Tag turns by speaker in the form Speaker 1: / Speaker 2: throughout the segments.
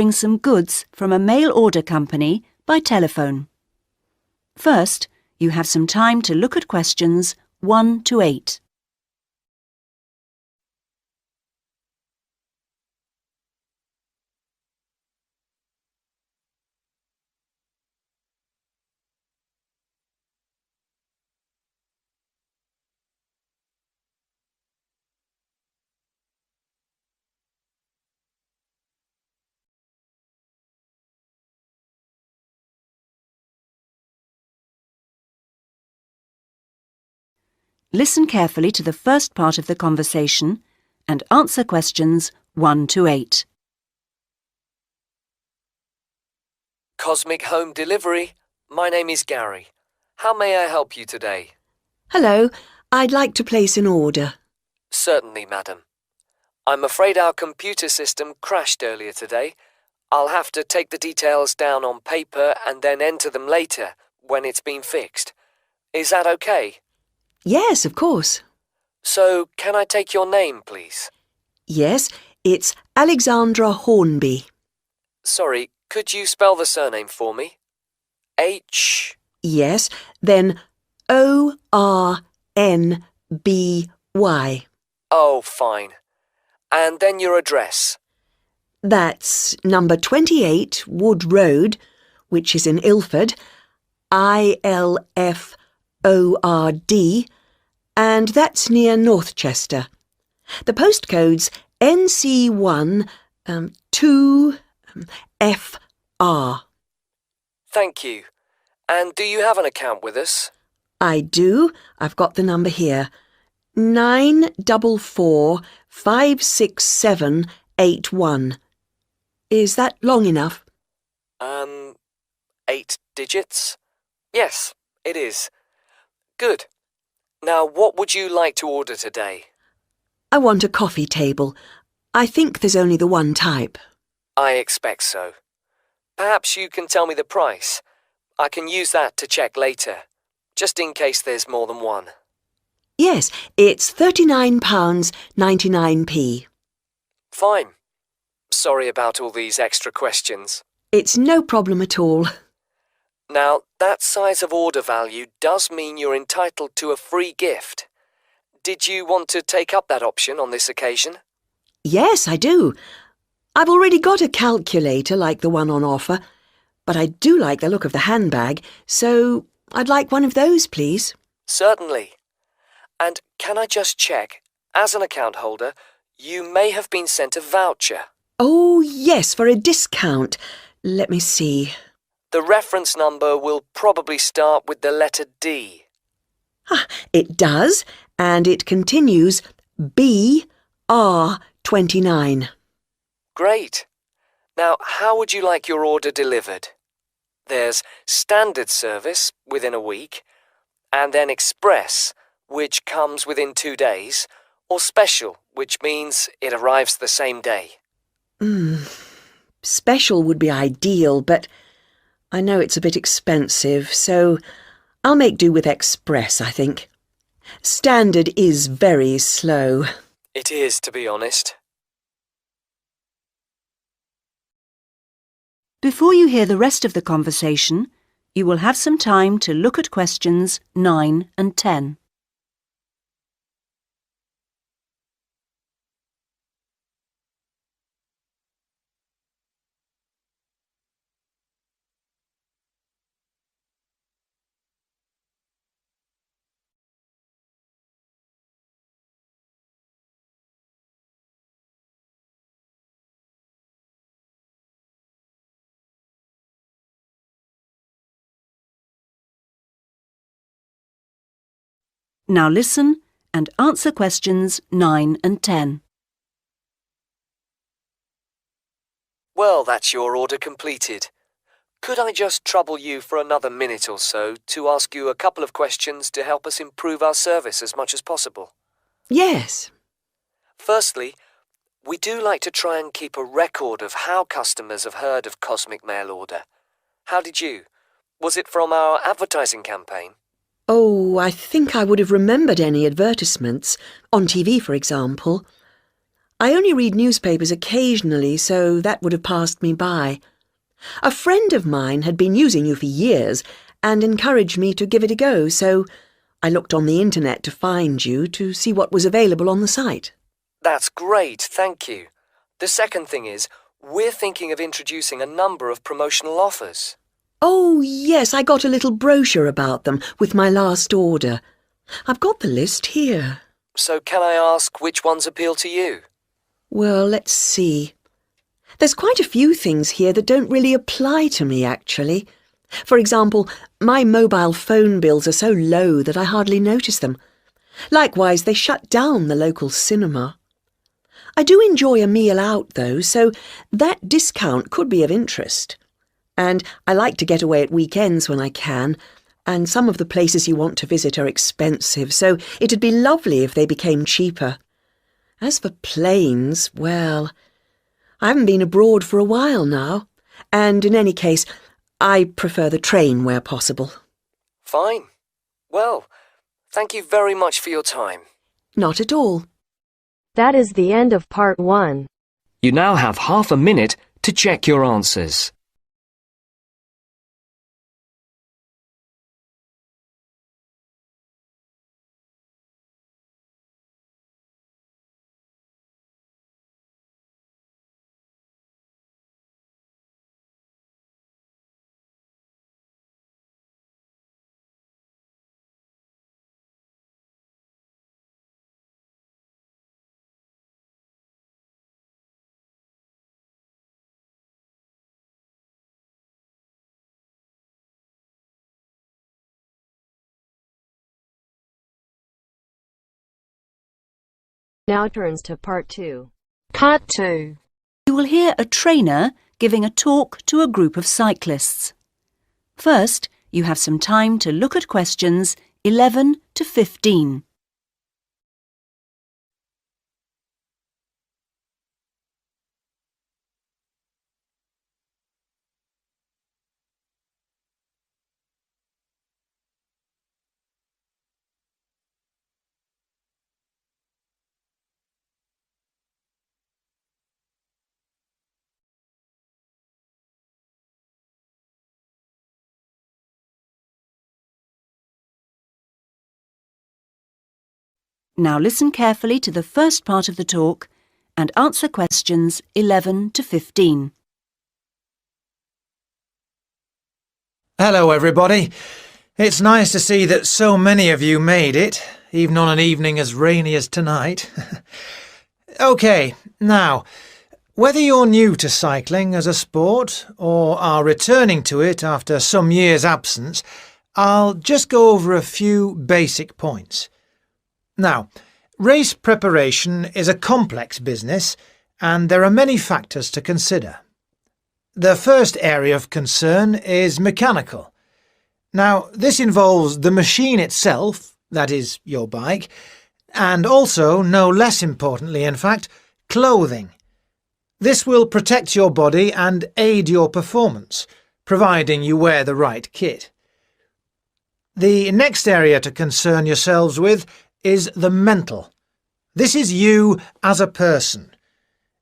Speaker 1: ordering some goods from a mail order company by telephone. First, you have some time to look at questions 1 to 8. Listen carefully to the first part of the conversation and answer questions 1 to 8.
Speaker 2: Cosmic Home Delivery. My name is Gary. How may I help you today?
Speaker 3: Hello, I'd like to place an order.
Speaker 2: Certainly, madam. I'm afraid our computer system crashed earlier today. I'll have to take the details down on paper and then enter them later when it's been fixed. Is that okay?
Speaker 3: Yes, of course.
Speaker 2: So, can I take your name, please?
Speaker 3: Yes, it's Alexandra Hornby.
Speaker 2: Sorry, could you spell the surname for me? H...
Speaker 3: Yes, then Ornby.
Speaker 2: Oh, fine. And then your address.
Speaker 3: That's number 28 Wood Road, which is in Ilford, ILFORD, and that's near Northchester. The postcode's NC1 2FR.
Speaker 2: Thank you. And do you have an account with us?
Speaker 3: I do. I've got the number here. 944-56781. Is that long enough?
Speaker 2: 8 digits? Yes, it is. Good. Now, what would you like to order today?
Speaker 3: I want a coffee table. I think there's only the one type.
Speaker 2: I expect so. Perhaps you can tell me the price. I can use that to check later, just in case there's more than one.
Speaker 3: Yes, it's £39.99p.
Speaker 2: Fine. Sorry about all these extra questions.
Speaker 3: It's no problem at all.
Speaker 2: Now, that size of order value does mean you're entitled to a free gift. Did you want to take up that option on this occasion?
Speaker 3: Yes, I do. I've already got a calculator like the one on offer, but I do like the look of the handbag, so I'd like one of those, please.
Speaker 2: Certainly. And can I just check, as an account holder, you may have been sent a voucher.
Speaker 3: Oh, yes, for a discount. Let me see.
Speaker 2: The reference number will probably start with the letter D.
Speaker 3: Ah, it does, and it continues BR29.
Speaker 2: Great. Now, how would you like your order delivered? There's standard service within a week, and then express, which comes within 2 days, or special, which means it arrives the same day.
Speaker 3: Special would be ideal, but I know it's a bit expensive, so I'll make do with express, I think. Standard is very slow.
Speaker 2: It is, to be honest.
Speaker 1: Before you hear the rest of the conversation, you will have some time to look at questions 9 and 10. Now listen and answer questions 9 and 10.
Speaker 2: Well, that's your order completed. Could I just trouble you for another minute or so to ask you a couple of questions to help us improve our service as much as possible?
Speaker 3: Yes.
Speaker 2: Firstly, we do like to try and keep a record of how customers have heard of Cosmic Mail Order. How did you? Was it from our advertising campaign?
Speaker 3: Oh, I think I would have remembered any advertisements, on TV, for example. I only read newspapers occasionally, so that would have passed me by. A friend of mine had been using you for years and encouraged me to give it a go, so I looked on the internet to find you to see what was available on the site.
Speaker 2: That's great, thank you. The second thing is, we're thinking of introducing a number of promotional offers.
Speaker 3: Oh, yes, I got a little brochure about them with my last order. I've got the list here.
Speaker 2: So can I ask which ones appeal to you?
Speaker 3: Well, let's see. There's quite a few things here that don't really apply to me, actually. For example, my mobile phone bills are so low that I hardly notice them. Likewise, they shut down the local cinema. I do enjoy a meal out, though, so that discount could be of interest. And I like to get away at weekends when I can, and some of the places you want to visit are expensive, so it'd be lovely if they became cheaper. As for planes, well, I haven't been abroad for a while now, and in any case, I prefer the train where possible.
Speaker 2: Fine. Well, thank you very much for your time.
Speaker 3: Not at all.
Speaker 4: That is the end of part 1.
Speaker 2: You now have half a minute to check your answers.
Speaker 4: Now turns to part 2. Part 2.
Speaker 1: You will hear a trainer giving a talk to a group of cyclists. First, you have some time to look at questions 11 to 15. Now listen carefully to the first part of the talk and answer questions 11 to 15.
Speaker 5: Hello everybody. It's nice to see that so many of you made it, even on an evening as rainy as tonight. OK, now, whether you're new to cycling as a sport or are returning to it after some years' absence, I'll just go over a few basic points. Now, race preparation is a complex business and there are many factors to consider. The first area of concern is mechanical. Now, this involves the machine itself, that is, your bike, and also, no less importantly in fact, clothing. This will protect your body and aid your performance, providing you wear the right kit. The next area to concern yourselves with is the mental. This is you as a person.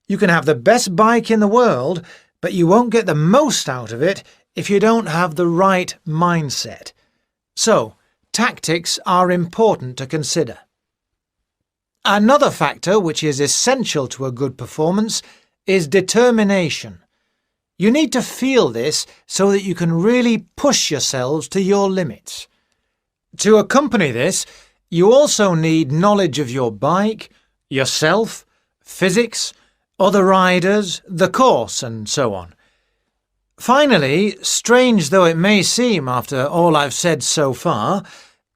Speaker 5: You can have the best bike in the world, but you won't get the most out of it if you don't have the right mindset. So, tactics are important to consider. Another factor which is essential to a good performance is determination. You need to feel this so that you can really push yourselves to your limits. To accompany this, you also need knowledge of your bike, yourself, physics, other riders, the course, and so on. Finally, strange though it may seem after all I've said so far,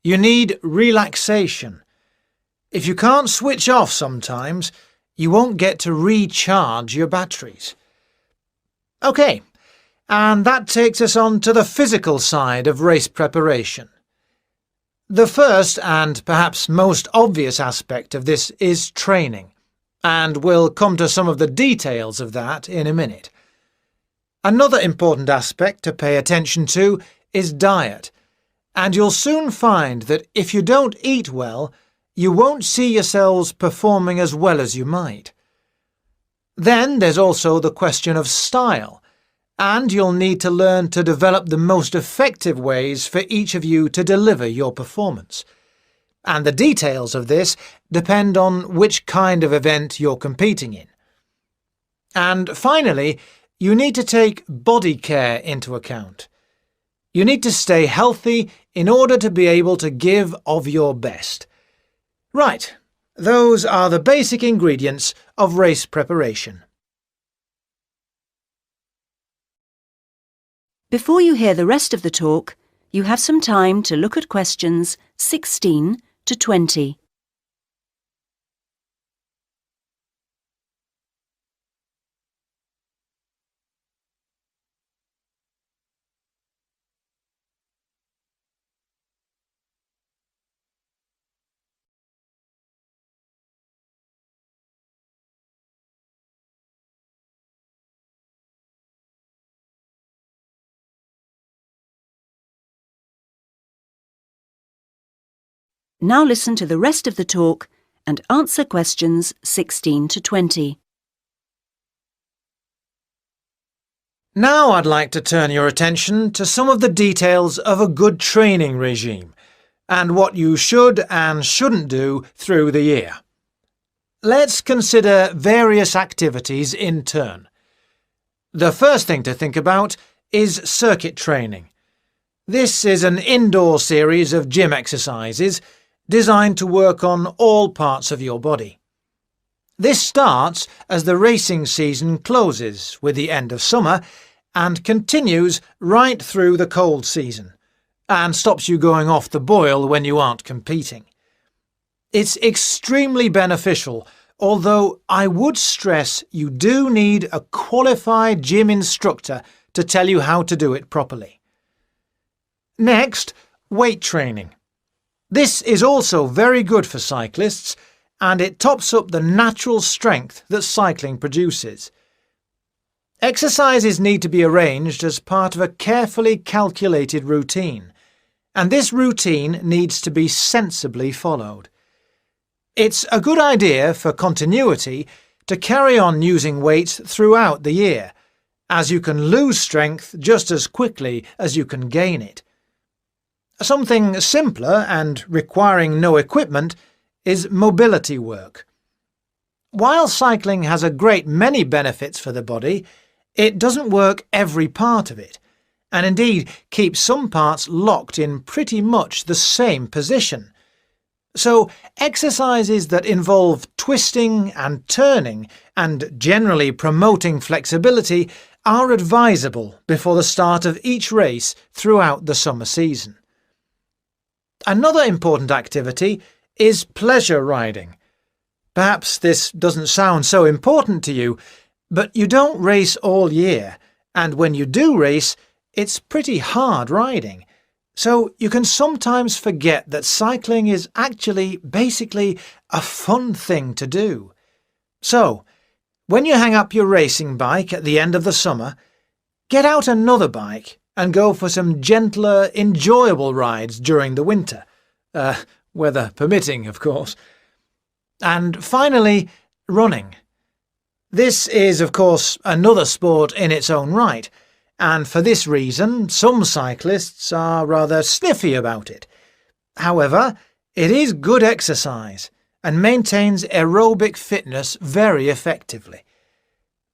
Speaker 5: you need relaxation. If you can't switch off sometimes, you won't get to recharge your batteries. OK, and that takes us on to the physical side of race preparation. The first and perhaps most obvious aspect of this is training, and we'll come to some of the details of that in a minute. Another important aspect to pay attention to is diet, and you'll soon find that if you don't eat well, you won't see yourselves performing as well as you might. Then there's also the question of style, and you'll need to learn to develop the most effective ways for each of you to deliver your performance. And the details of this depend on which kind of event you're competing in. And finally, you need to take body care into account. You need to stay healthy in order to be able to give of your best. Right, those are the basic ingredients of race preparation.
Speaker 1: Before you hear the rest of the talk, you have some time to look at questions 16 to 20. Now listen to the rest of the talk and answer questions 16 to 20.
Speaker 5: Now I'd like to turn your attention to some of the details of a good training regime and what you should and shouldn't do through the year. Let's consider various activities in turn. The first thing to think about is circuit training. This is an indoor series of gym exercises designed to work on all parts of your body. This starts as the racing season closes with the end of summer and continues right through the cold season, and stops you going off the boil when you aren't competing. It's extremely beneficial, although I would stress you do need a qualified gym instructor to tell you how to do it properly. Next, weight training. This is also very good for cyclists, and it tops up the natural strength that cycling produces. Exercises need to be arranged as part of a carefully calculated routine, and this routine needs to be sensibly followed. It's a good idea for continuity to carry on using weights throughout the year, as you can lose strength just as quickly as you can gain it. Something simpler and requiring no equipment is mobility work. While cycling has a great many benefits for the body, it doesn't work every part of it, and indeed keeps some parts locked in pretty much the same position. So exercises that involve twisting and turning and generally promoting flexibility are advisable before the start of each race throughout the summer season. Another important activity is pleasure riding. Perhaps this doesn't sound so important to you, but you don't race all year, and when you do race, it's pretty hard riding. So you can sometimes forget that cycling is actually basically a fun thing to do. So, when you hang up your racing bike at the end of the summer, get out another bike and go for some gentler, enjoyable rides during the winter. Weather permitting, of course. And finally, running. This is, of course, another sport in its own right, and for this reason some cyclists are rather sniffy about it. However, it is good exercise and maintains aerobic fitness very effectively.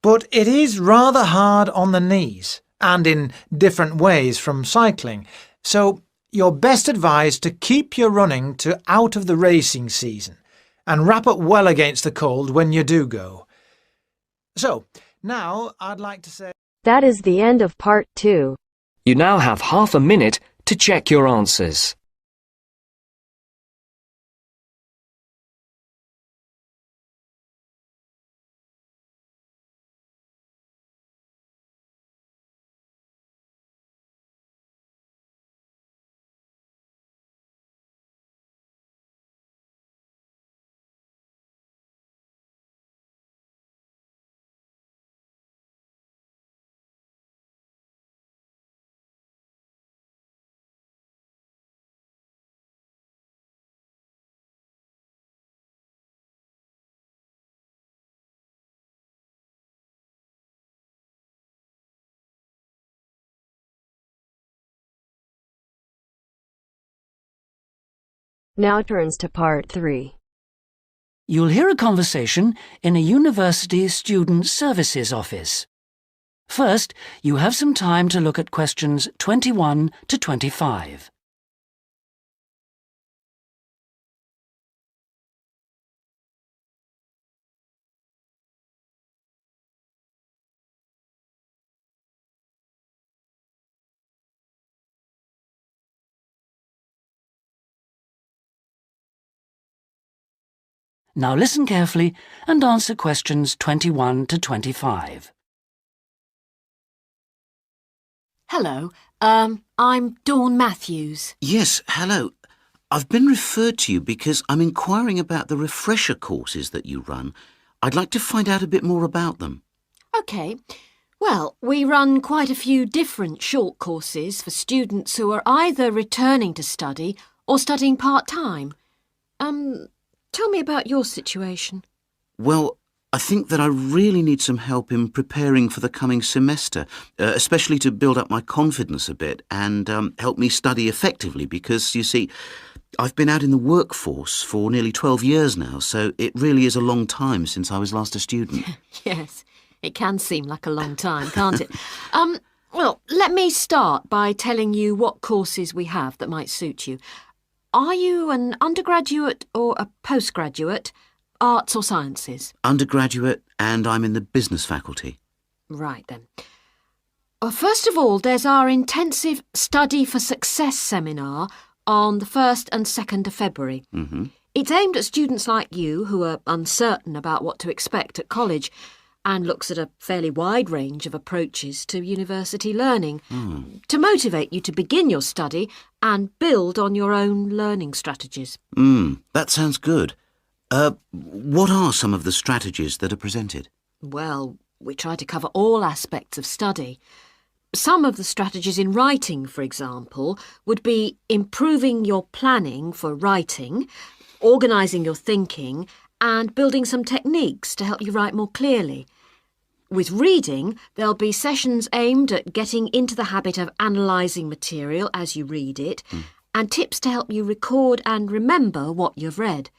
Speaker 5: But it is rather hard on the knees and in different ways from cycling, so you're best advised to keep your running to out of the racing season and wrap up well against the cold when you do go. So, now I'd like to say...
Speaker 4: That is the end of part 2.
Speaker 2: You now have half a minute to check your answers.
Speaker 4: Now turns to part 3.
Speaker 6: You'll hear a conversation in a university student services office. First, you have some time to look at questions 21 to 25. Now listen carefully and answer questions 21 to 25.
Speaker 7: Hello, I'm Dawn Matthews.
Speaker 8: Yes, hello. I've been referred to you because I'm inquiring about the refresher courses that you run. I'd like to find out a bit more about them.
Speaker 7: OK. Well, we run quite a few different short courses for students who are either returning to study or studying part-time. Tell me about your situation.
Speaker 8: Well, I think that I really need some help in preparing for the coming semester, especially to build up my confidence a bit and help me study effectively because, you see, I've been out in the workforce for nearly 12 years now, so it really is a long time since I was last a student.
Speaker 7: Yes, it can seem like a long time, can't it? Well, let me start by telling you what courses we have that might suit you. Are you an undergraduate or a postgraduate, arts or sciences?
Speaker 8: Undergraduate, and I'm in the business faculty.
Speaker 7: Right then. Well, first of all, there's our intensive Study for Success seminar on the 1st and 2nd of February.
Speaker 8: Mm-hmm.
Speaker 7: It's aimed at students like you who are uncertain about what to expect at college and looks at a fairly wide range of approaches to university learning to motivate you to begin your study and build on your own learning strategies.
Speaker 8: That sounds good. What are some of the strategies that are presented?
Speaker 7: Well, we try to cover all aspects of study. Some of the strategies in writing, for example, would be improving your planning for writing, organising your thinking, and building some techniques to help you write more clearly. With reading, there'll be sessions aimed at getting into the habit of analysing material as you read it, and tips to help you record and remember what you've read.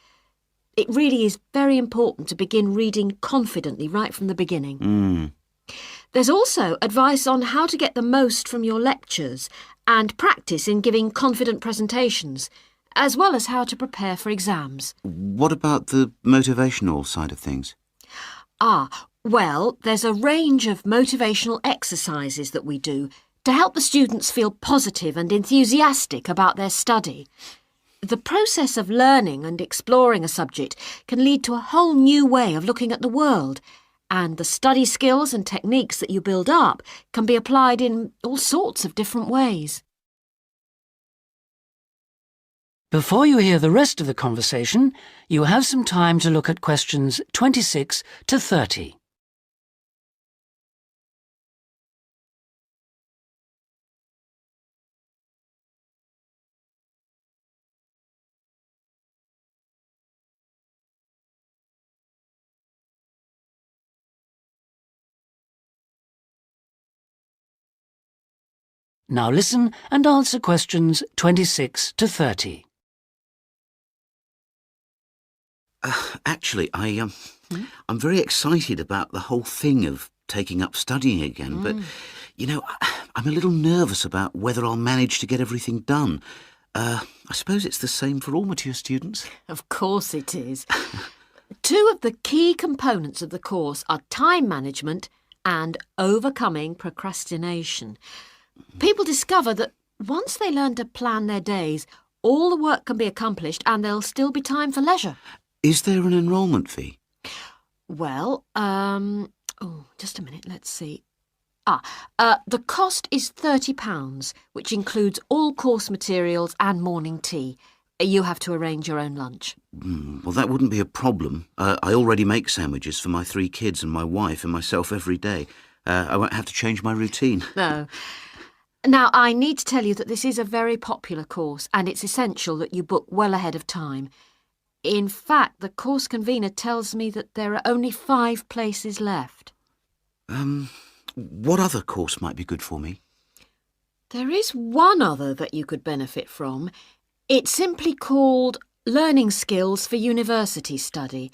Speaker 7: It really is very important to begin reading confidently right from the beginning. There's also advice on how to get the most from your lectures and practice in giving confident presentations, as well as how to prepare for exams.
Speaker 8: What about the motivational side of things?
Speaker 7: Well, there's a range of motivational exercises that we do to help the students feel positive and enthusiastic about their study. The process of learning and exploring a subject can lead to a whole new way of looking at the world, and the study skills and techniques that you build up can be applied in all sorts of different ways.
Speaker 6: Before you hear the rest of the conversation, you have some time to look at questions 26 to 30. Now listen and answer questions 26 to 30.
Speaker 8: Actually, I'm very excited about the whole thing of taking up studying again, but, you know, I'm a little nervous about whether I'll manage to get everything done. I suppose it's the same for all mature students.
Speaker 7: Of course it is. Two of the key components of the course are time management and overcoming procrastination. People discover that once they learn to plan their days, all the work can be accomplished and there'll still be time for leisure.
Speaker 8: Is there an enrolment fee?
Speaker 7: Well, just a minute, let's see. The cost is £30, which includes all course materials and morning tea. You have to arrange your own lunch.
Speaker 8: Well, that wouldn't be a problem. I already make sandwiches for my 3 kids and my wife and myself every day. I won't have to change my routine.
Speaker 7: No. Now, I need to tell you that this is a very popular course and it's essential that you book well ahead of time. In fact, the course convener tells me that there are only 5 places left.
Speaker 8: What other course might be good for me?
Speaker 7: There is one other that you could benefit from. It's simply called Learning Skills for University Study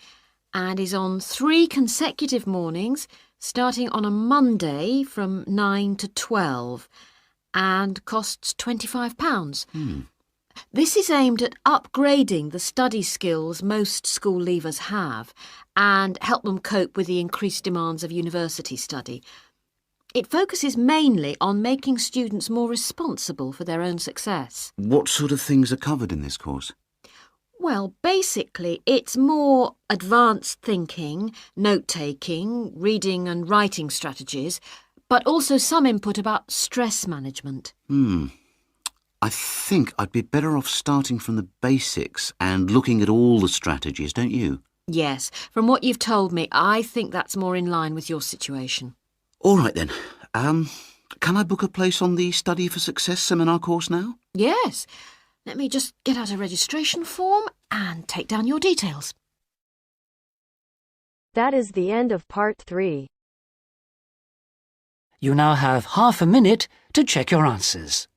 Speaker 7: and is on 3 consecutive mornings starting on a Monday from 9 to 12 and costs £25. This is aimed at upgrading the study skills most school leavers have and help them cope with the increased demands of university study. It focuses mainly on making students more responsible for their own success.
Speaker 8: What sort of things are covered in this course?
Speaker 7: Well, basically, it's more advanced thinking, note-taking, reading and writing strategies, but also some input about stress management.
Speaker 8: I think I'd be better off starting from the basics and looking at all the strategies, don't you?
Speaker 7: Yes, from what you've told me, I think that's more in line with your situation.
Speaker 8: All right then. Can I book a place on the Study for Success seminar course now?
Speaker 7: Yes. Let me just get out a registration form and take down your details.
Speaker 4: That is the end of part 3.
Speaker 6: You now have half a minute to check your answers.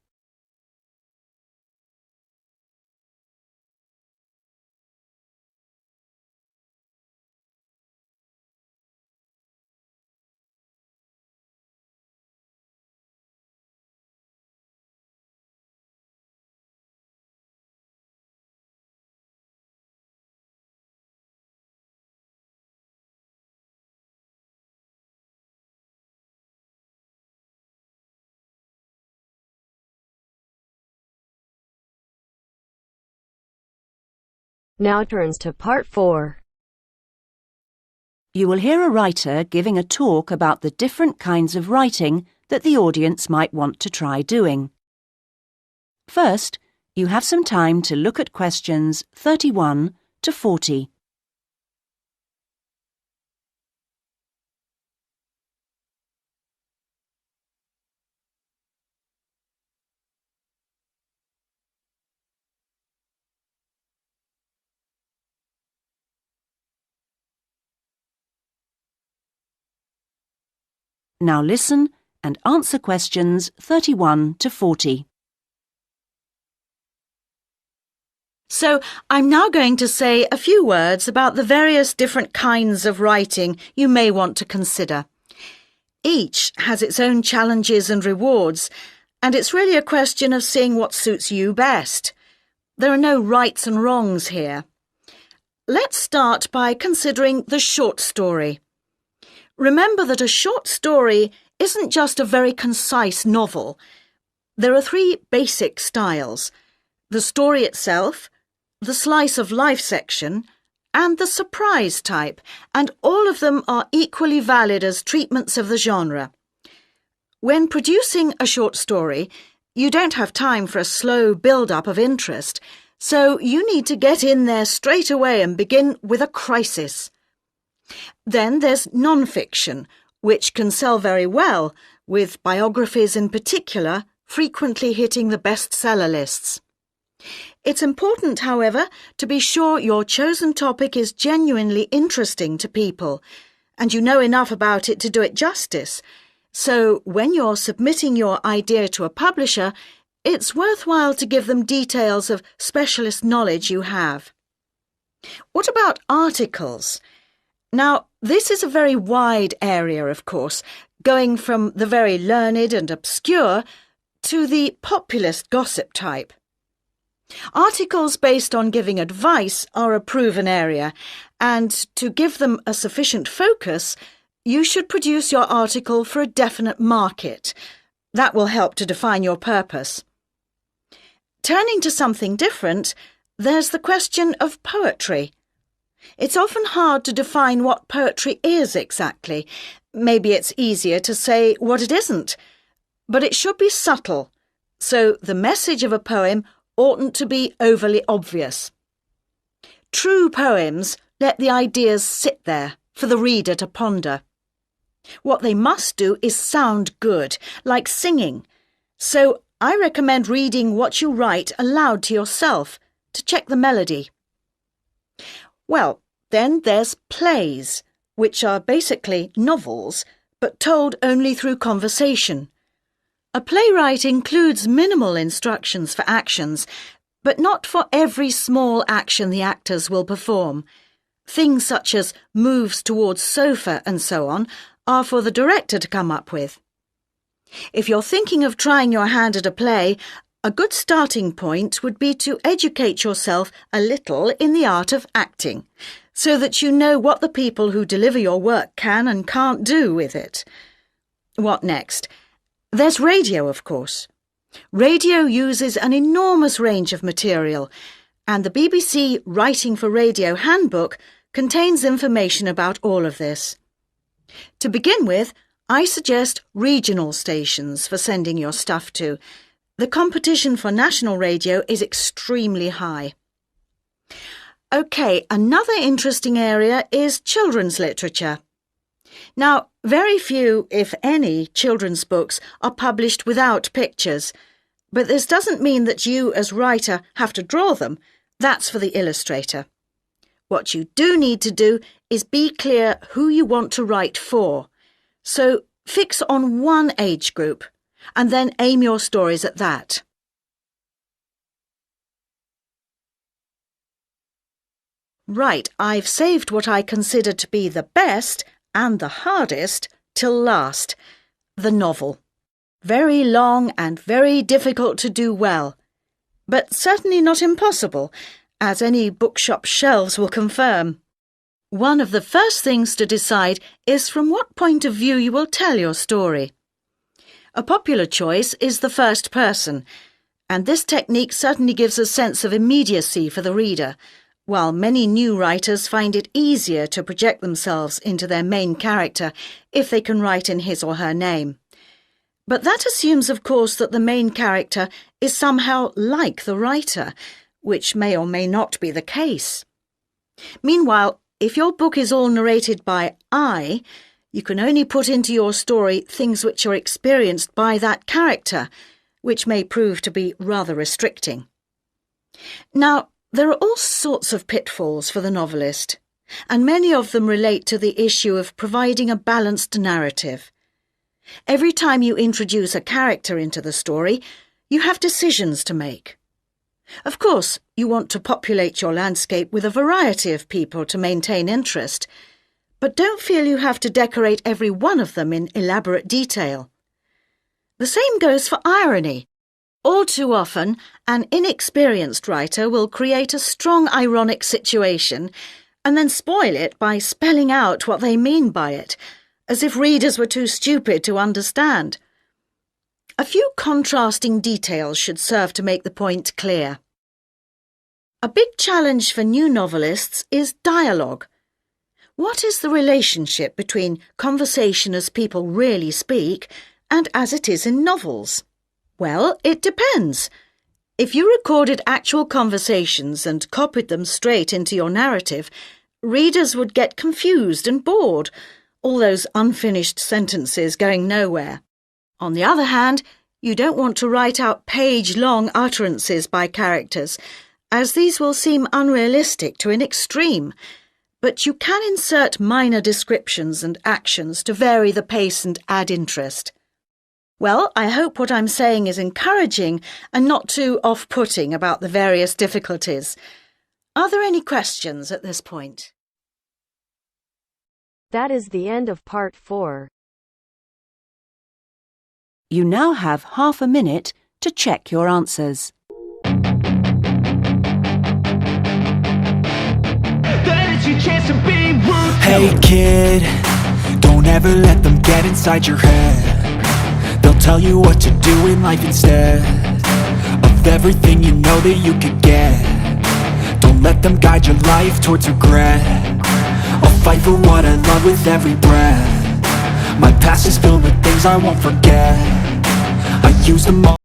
Speaker 4: Now turns to part 4.
Speaker 1: You will hear a writer giving a talk about the different kinds of writing that the audience might want to try doing. First, you have some time to look at questions 31 to 40. Now listen and answer questions 31 to 40.
Speaker 9: So, I'm now going to say a few words about the various different kinds of writing you may want to consider. Each has its own challenges and rewards, and it's really a question of seeing what suits you best. There are no rights and wrongs here. Let's start by considering the short story. Remember that a short story isn't just a very concise novel. There are 3 basic styles: the story itself, the slice of life section, and the surprise type, and all of them are equally valid as treatments of the genre. When producing a short story, you don't have time for a slow build-up of interest, so you need to get in there straight away and begin with a crisis. Then there's non-fiction, which can sell very well, with biographies in particular frequently hitting the bestseller lists. It's important, however, to be sure your chosen topic is genuinely interesting to people, and you know enough about it to do it justice. So when you're submitting your idea to a publisher, it's worthwhile to give them details of specialist knowledge you have. What about articles? Now, this is a very wide area, of course, going from the very learned and obscure to the populist gossip type. Articles based on giving advice are a proven area, and to give them a sufficient focus, you should produce your article for a definite market. That will help to define your purpose. Turning to something different, there's the question of poetry. It's often hard to define what poetry is exactly. Maybe it's easier to say what it isn't. But it should be subtle, so the message of a poem oughtn't to be overly obvious. True poems let the ideas sit there for the reader to ponder. What they must do is sound good, like singing. So I recommend reading what you write aloud to yourself to check the melody. Well, then there's plays, which are basically novels, but told only through conversation. A playwright includes minimal instructions for actions, but not for every small action the actors will perform. Things such as moves towards sofa and so on are for the director to come up with. If you're thinking of trying your hand at a play, a good starting point would be to educate yourself a little in the art of acting, so that you know what the people who deliver your work can and can't do with it. What next? There's radio, of course. Radio uses an enormous range of material, and the BBC Writing for Radio Handbook contains information about all of this. To begin with, I suggest regional stations for sending your stuff to. The competition for national radio is extremely high. OK, another interesting area is children's literature. Now, very few, if any, children's books are published without pictures, but this doesn't mean that you, as writer, have to draw them. That's for the illustrator. What you do need to do is be clear who you want to write for. So fix on one age group, and then aim your stories at that. Right, I've saved what I consider to be the best and the hardest till last, the novel. Very long and very difficult to do well, but certainly not impossible, as any bookshop shelves will confirm. One of the first things to decide is from what point of view you will tell your story. A popular choice is the first person, and this technique certainly gives a sense of immediacy for the reader, while many new writers find it easier to project themselves into their main character if they can write in his or her name. But that assumes, of course, that the main character is somehow like the writer, which may or may not be the case. Meanwhile, if your book is all narrated by I, you can only put into your story things which are experienced by that character, which may prove to be rather restricting. Now, there are all sorts of pitfalls for the novelist, and many of them relate to the issue of providing a balanced narrative. Every time you introduce a character into the story, you have decisions to make. Of course, you want to populate your landscape with a variety of people to maintain interest, but don't feel you have to decorate every one of them in elaborate detail. The same goes for irony. All too often, an inexperienced writer will create a strong ironic situation and then spoil it by spelling out what they mean by it, as if readers were too stupid to understand. A few contrasting details should serve to make the point clear. A big challenge for new novelists is dialogue. What is the relationship between conversation as people really speak and as it is in novels? Well, it depends. If you recorded actual conversations and copied them straight into your narrative, readers would get confused and bored, all those unfinished sentences going nowhere. On the other hand, you don't want to write out page-long utterances by characters, as these will seem unrealistic to an extreme, but you can insert minor descriptions and actions to vary the pace and add interest. Well, I hope what I'm saying is encouraging and not too off-putting about the various difficulties. Are there any questions at this point?
Speaker 4: That is the end of part 4.
Speaker 1: You now have half a minute to check your answers.
Speaker 10: Hey kid, don't ever let them get inside your head. They'll tell you what to do in life instead of everything you know that you could get. Don't let them guide your life towards regret. I'll fight for what I love with every breath. My past is filled with things I won't forget. I use them all